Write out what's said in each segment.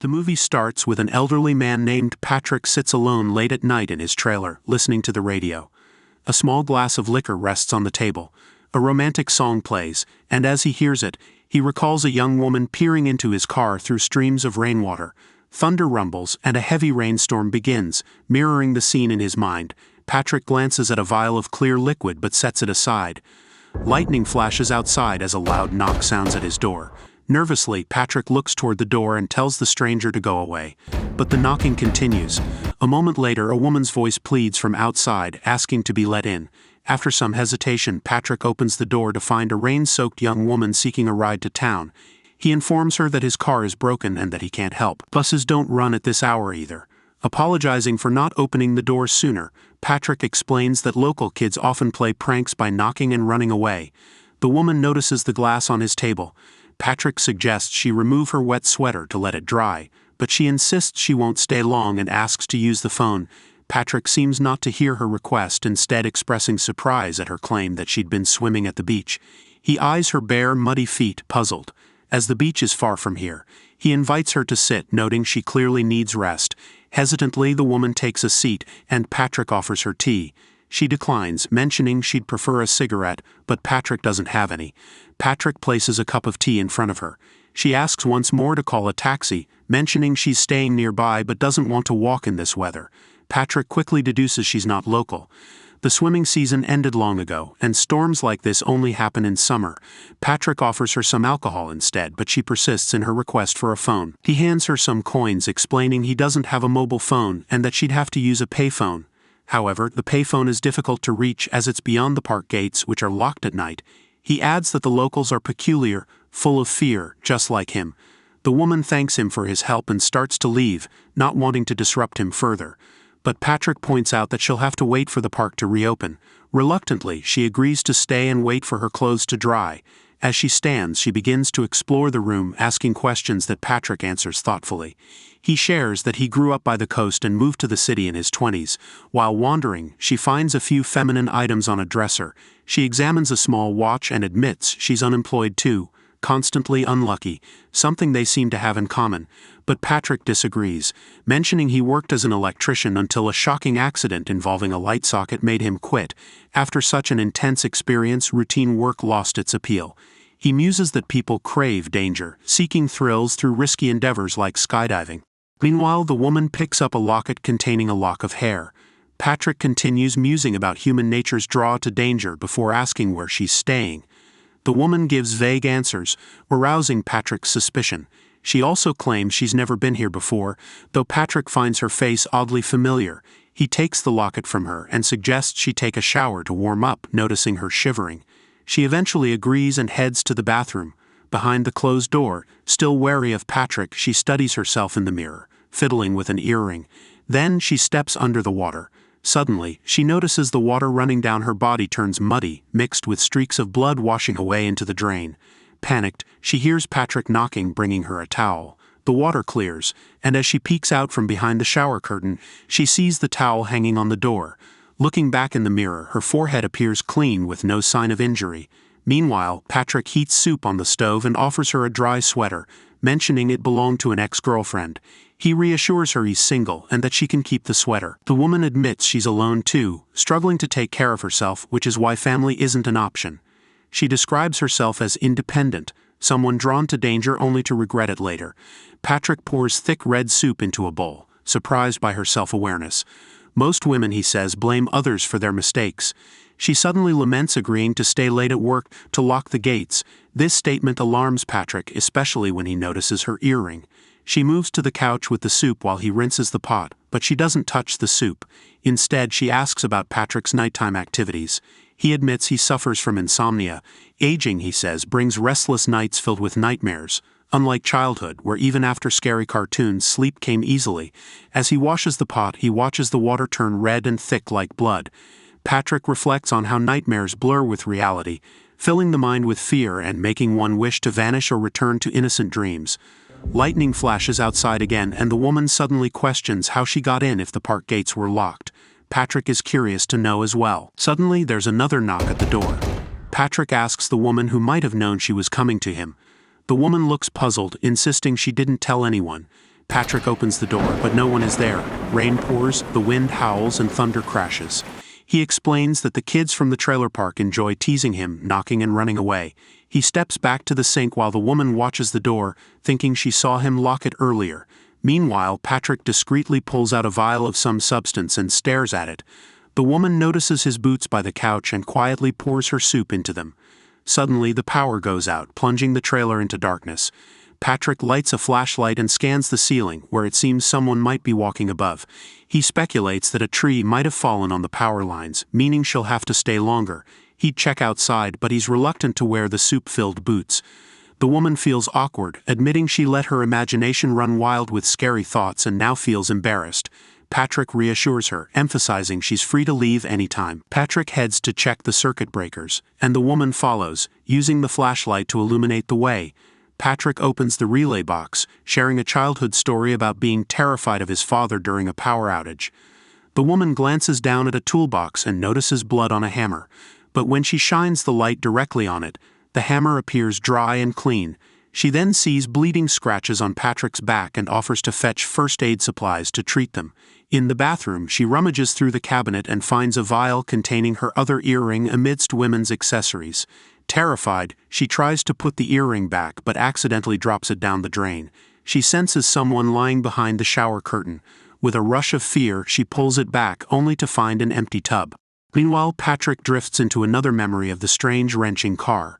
The movie starts with an elderly man named Patrick sits alone late at night in his trailer, listening to the radio. A small glass of liquor rests on the table. A romantic song plays, and as he hears it, he recalls a young woman peering into his car through streams of rainwater. Thunder rumbles, and a heavy rainstorm begins, mirroring the scene in his mind. Patrick glances at a vial of clear liquid but sets it aside. Lightning flashes outside as a loud knock sounds at his door. Nervously, Patrick looks toward the door and tells the stranger to go away. But the knocking continues. A moment later, a woman's voice pleads from outside, asking to be let in. After some hesitation, Patrick opens the door to find a rain-soaked young woman seeking a ride to town. He informs her that his car is broken and that he can't help. Buses don't run at this hour either. Apologizing for not opening the door sooner, Patrick explains that local kids often play pranks by knocking and running away. The woman notices the glass on his table. Patrick suggests she remove her wet sweater to let it dry, but she insists she won't stay long and asks to use the phone. Patrick seems not to hear her request, instead expressing surprise at her claim that she'd been swimming at the beach. He eyes her bare, muddy feet, puzzled. As the beach is far from here, he invites her to sit, noting she clearly needs rest. Hesitantly, the woman takes a seat, and Patrick offers her tea. She declines, mentioning she'd prefer a cigarette, but Patrick doesn't have any. Patrick places a cup of tea in front of her. She asks once more to call a taxi, mentioning she's staying nearby but doesn't want to walk in this weather. Patrick quickly deduces she's not local. The swimming season ended long ago, and storms like this only happen in summer. Patrick offers her some alcohol instead, but she persists in her request for a phone. He hands her some coins, explaining he doesn't have a mobile phone and that she'd have to use a payphone. However, the payphone is difficult to reach as it's beyond the park gates, which are locked at night. He adds that the locals are peculiar, full of fear, just like him. The woman thanks him for his help and starts to leave, not wanting to disrupt him further. But Patrick points out that she'll have to wait for the park to reopen. Reluctantly, she agrees to stay and wait for her clothes to dry. As she stands, she begins to explore the room, asking questions that Patrick answers thoughtfully. He shares that he grew up by the coast and moved to the city in his 20s. While wandering, she finds a few feminine items on a dresser. She examines a small watch and admits she's unemployed too, constantly unlucky, something they seem to have in common. But Patrick disagrees, mentioning he worked as an electrician until a shocking accident involving a light socket made him quit. After such an intense experience, routine work lost its appeal. He muses that people crave danger, seeking thrills through risky endeavors like skydiving. Meanwhile, the woman picks up a locket containing a lock of hair. Patrick continues musing about human nature's draw to danger before asking where she's staying. The woman gives vague answers, arousing Patrick's suspicion. She also claims she's never been here before, though Patrick finds her face oddly familiar. He takes the locket from her and suggests she take a shower to warm up, noticing her shivering. She eventually agrees and heads to the bathroom. Behind the closed door, still wary of Patrick, she studies herself in the mirror, fiddling with an earring. Then she steps under the water. Suddenly, she notices the water running down her body turns muddy, mixed with streaks of blood washing away into the drain. Panicked, she hears Patrick knocking, bringing her a towel. The water clears, and as she peeks out from behind the shower curtain, she sees the towel hanging on the door. Looking back in the mirror, her forehead appears clean with no sign of injury. Meanwhile, Patrick heats soup on the stove and offers her a dry sweater, mentioning it belonged to an ex-girlfriend. He reassures her he's single and that she can keep the sweater. The woman admits she's alone too, struggling to take care of herself, which is why family isn't an option. She describes herself as independent, someone drawn to danger only to regret it later. Patrick pours thick red soup into a bowl, surprised by her self-awareness. Most women, he says, blame others for their mistakes. She suddenly laments agreeing to stay late at work to lock the gates. This statement alarms Patrick, especially when he notices her earring. She moves to the couch with the soup while he rinses the pot, but she doesn't touch the soup. Instead, she asks about Patrick's nighttime activities. He admits he suffers from insomnia. Aging, he says, brings restless nights filled with nightmares. Unlike childhood, where even after scary cartoons, sleep came easily. As he washes the pot, he watches the water turn red and thick like blood. Patrick reflects on how nightmares blur with reality, filling the mind with fear and making one wish to vanish or return to innocent dreams. Lightning flashes outside again, and the woman suddenly questions how she got in if the park gates were locked. Patrick is curious to know as well. Suddenly, there's another knock at the door. Patrick asks the woman who might have known she was coming to him. The woman looks puzzled, insisting she didn't tell anyone. Patrick opens the door, but no one is there. Rain pours, the wind howls, and thunder crashes. He explains that the kids from the trailer park enjoy teasing him, knocking and running away. He steps back to the sink while the woman watches the door, thinking she saw him lock it earlier. Meanwhile, Patrick discreetly pulls out a vial of some substance and stares at it. The woman notices his boots by the couch and quietly pours her soup into them. Suddenly, the power goes out, plunging the trailer into darkness. Patrick lights a flashlight and scans the ceiling, where it seems someone might be walking above. He speculates that a tree might have fallen on the power lines, meaning she'll have to stay longer. He'd check outside, but he's reluctant to wear the soup-filled boots. The woman feels awkward, admitting she let her imagination run wild with scary thoughts and now feels embarrassed. Patrick reassures her, emphasizing she's free to leave anytime. Patrick heads to check the circuit breakers, and the woman follows, using the flashlight to illuminate the way. Patrick opens the relay box, sharing a childhood story about being terrified of his father during a power outage. The woman glances down at a toolbox and notices blood on a hammer, but when she shines the light directly on it, the hammer appears dry and clean. She then sees bleeding scratches on Patrick's back and offers to fetch first aid supplies to treat them. In the bathroom, she rummages through the cabinet and finds a vial containing her other earring amidst women's accessories. Terrified, she tries to put the earring back but accidentally drops it down the drain. She senses someone lying behind the shower curtain. With a rush of fear, she pulls it back only to find an empty tub. Meanwhile, Patrick drifts into another memory of the strange wrenching car.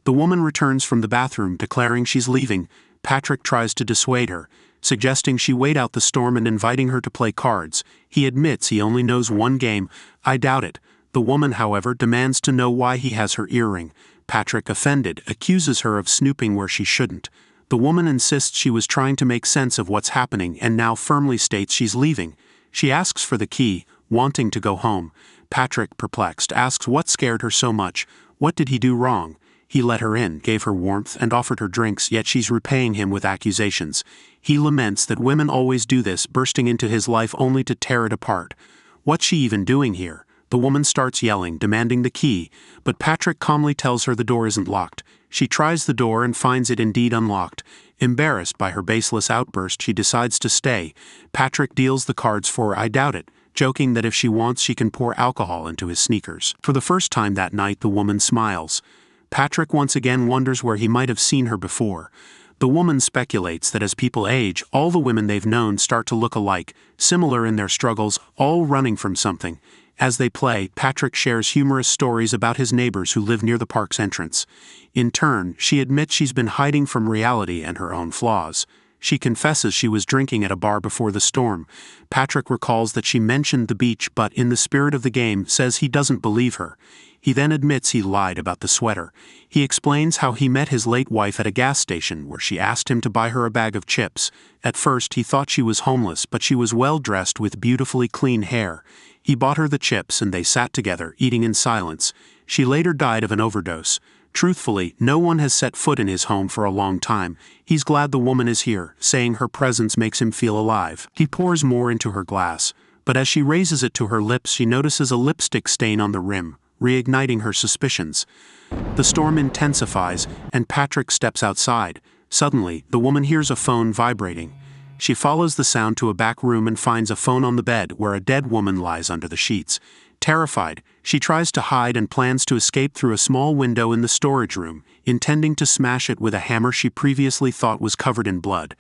The woman returns from the bathroom declaring she's leaving. Patrick tries to dissuade her, suggesting she wait out the storm and inviting her to play cards. He admits he only knows one game. I doubt it. The woman, however, demands to know why he has her earring. Patrick, offended, accuses her of snooping where she shouldn't. The woman insists she was trying to make sense of what's happening and now firmly states she's leaving. She asks for the key, wanting to go home. Patrick, perplexed, asks what scared her so much. What did he do wrong? He let her in, gave her warmth, and offered her drinks, yet she's repaying him with accusations. He laments that women always do this, bursting into his life only to tear it apart. What's she even doing here? The woman starts yelling, demanding the key, but Patrick calmly tells her the door isn't locked. She tries the door and finds it indeed unlocked. Embarrassed by her baseless outburst, she decides to stay. Patrick deals the cards for her, I doubt it, joking that if she wants she can pour alcohol into his sneakers. For the first time that night, the woman smiles. Patrick once again wonders where he might have seen her before. The woman speculates that as people age, all the women they've known start to look alike, similar in their struggles, all running from something. As they play, Patrick shares humorous stories about his neighbors who live near the park's entrance. In turn, she admits she's been hiding from reality and her own flaws. She confesses she was drinking at a bar before the storm. Patrick recalls that she mentioned the beach but, in the spirit of the game, says he doesn't believe her. He then admits he lied about the sweater. He explains how he met his late wife at a gas station where she asked him to buy her a bag of chips. At first he thought she was homeless, but she was well dressed with beautifully clean hair. He bought her the chips and they sat together, eating in silence. She later died of an overdose. Truthfully, no one has set foot in his home for a long time. He's glad the woman is here, saying her presence makes him feel alive. He pours more into her glass, but as she raises it to her lips she notices a lipstick stain on the rim, reigniting her suspicions. The storm intensifies, and Patrick steps outside. Suddenly, the woman hears a phone vibrating. She follows the sound to a back room and finds a phone on the bed where a dead woman lies under the sheets. Terrified, she tries to hide and plans to escape through a small window in the storage room, intending to smash it with a hammer she previously thought was covered in blood.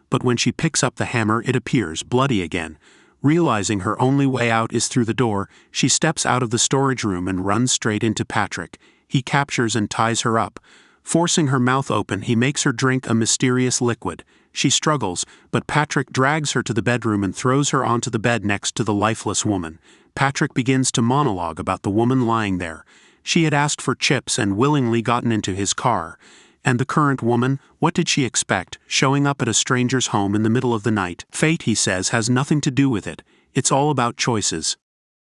But when she picks up the hammer, it appears bloody again. Realizing her only way out is through the door, she steps out of the storage room and runs straight into Patrick. He captures and ties her up. Forcing her mouth open, he makes her drink a mysterious liquid. She struggles, but Patrick drags her to the bedroom and throws her onto the bed next to the lifeless woman. Patrick begins to monologue about the woman lying there. She had asked for chips and willingly gotten into his car. And the current woman, what did she expect, showing up at a stranger's home in the middle of the night? Fate, he says, has nothing to do with it. It's all about choices.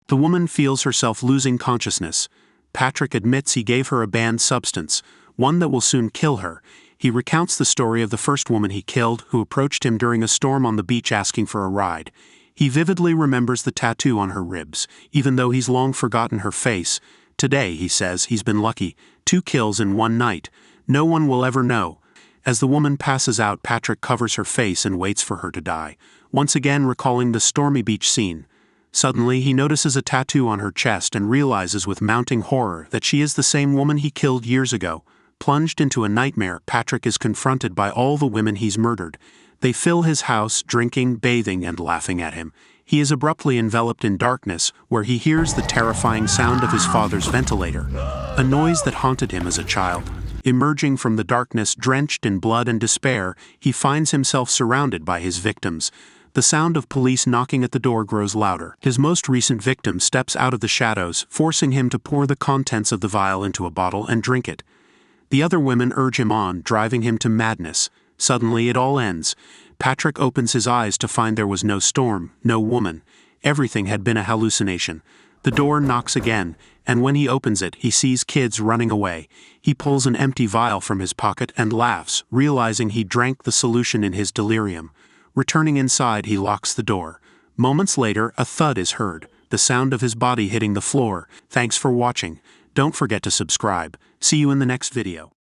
The woman feels herself losing consciousness. Patrick admits he gave her a banned substance, one that will soon kill her. He recounts the story of the first woman he killed, who approached him during a storm on the beach asking for a ride. He vividly remembers the tattoo on her ribs, even though he's long forgotten her face. Today, he says, he's been lucky. 2 kills in one night. No one will ever know. As the woman passes out, Patrick covers her face and waits for her to die, once again recalling the stormy beach scene. Suddenly, he notices a tattoo on her chest and realizes with mounting horror that she is the same woman he killed years ago. Plunged into a nightmare, Patrick is confronted by all the women he's murdered. They fill his house, drinking, bathing, and laughing at him. He is abruptly enveloped in darkness, where he hears the terrifying sound of his father's ventilator, a noise that haunted him as a child. Emerging from the darkness, drenched in blood and despair, he finds himself surrounded by his victims. The sound of police knocking at the door grows louder. His most recent victim steps out of the shadows, forcing him to pour the contents of the vial into a bottle and drink it. The other women urge him on, driving him to madness. Suddenly, it all ends. Patrick opens his eyes to find there was no storm, no woman. Everything had been a hallucination. The door knocks again, and when he opens it, he sees kids running away. He pulls an empty vial from his pocket and laughs, realizing he drank the solution in his delirium. Returning inside, he locks the door. Moments later, a thud is heard, the sound of his body hitting the floor. Thanks for watching. Don't forget to subscribe. See you in the next video.